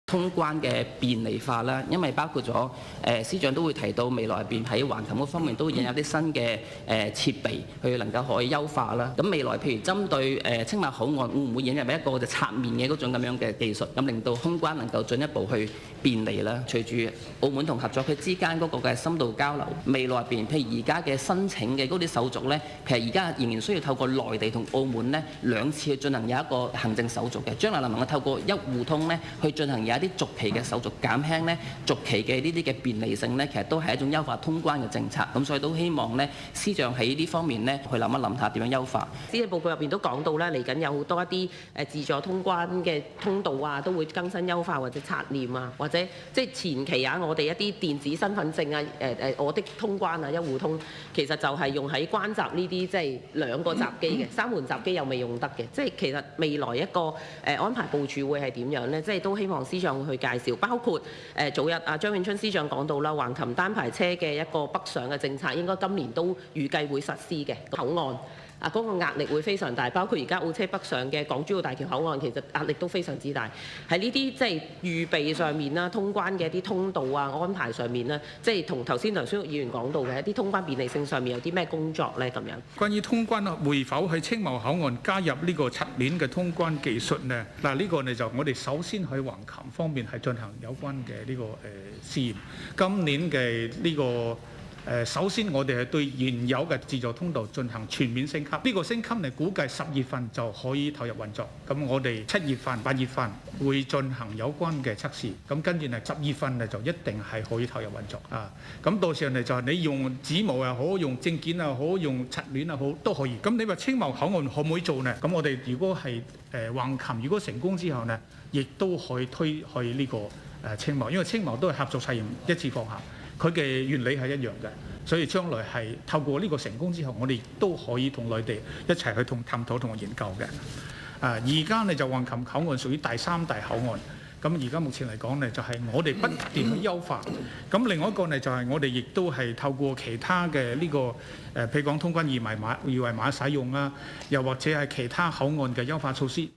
通關嘅便利化啦，因為包括咗司長都會提到未來入邊喺橫琴嗰方面都引入啲新嘅設備，去能夠可以優化啦。咁未來譬如針對青馬口岸會唔會引入一個就拆面嘅嗰種咁樣嘅技術，咁令到通關能夠進一步去便利啦。隨住澳門同合作區之間嗰個嘅深度交流，未來入邊譬如而家嘅申請嘅嗰啲手續呢，其實而家仍然需要透過內地同澳門呢兩次去進行有一個行政手續嘅，將來能唔能夠透過一戶通呢去進行有一啲續期嘅手續減輕呢續期嘅呢啲嘅便利性呢，其實都係一種優化通關嘅政策。咁所以都希望呢司長喺呢方面呢去諗一諗下點樣優化。施政報告入邊都講到咧，嚟緊有好多一啲自助通關嘅通道啊，都會更新優化或者刷臉啊，或者即係前期啊，我哋一啲電子身份證啊，我的通關啊，一戶通，其實就係用喺關閘呢啲即係兩個閘機嘅，三門閘機又未用得嘅。即係其實未來一個安排部署會係點樣呢？即係都希望司長會去介紹，包括早日張永春司長講到啦，橫琴單牌車嘅一個北上嘅政策，應該今年都預計會實施嘅口岸。嗰個壓力會非常大，包括而家澳車北上嘅港珠澳大橋口岸，其實壓力都非常之大。喺呢啲即係預備上面啦，通關嘅一啲通道啊安排上面咧，即係同頭先梁孫玉議員講到嘅一啲通關便利性上面有啲咩工作咧咁樣？關於通關會否喺青茂口岸加入呢個側鏈嘅通關技術呢？嗱，呢個呢就我哋首先喺橫琴方面係進行有關嘅呢個試驗。今年嘅呢個首先我哋係對現有嘅自助通道進行全面升級，呢個升級呢估計10月份就可以投入運作。咁我哋7月份、8月份會進行有關嘅測試，咁跟住呢10月份呢就一定係可以投入運作啊。咁到時候呢就係你用指模又好，用證件又好，用側鏈又好都可以。咁你話青茂口岸可唔可以做呢？咁我哋如果係橫琴如果成功之後呢，亦都可以推去呢個青茂，因為青茂都係合作實驗一次放下。佢嘅原理係一樣嘅，所以將來係透過呢個成功之後，我哋都可以同內地一齊去探討同研究嘅。而家呢就橫琴口岸屬於第3大口岸，咁而家目前嚟講呢，就係我哋不斷去優化。咁另外一個呢，就係我哋亦都係透過其他嘅呢個譬如講通關二維碼使用啊，又或者係其他口岸嘅優化措施。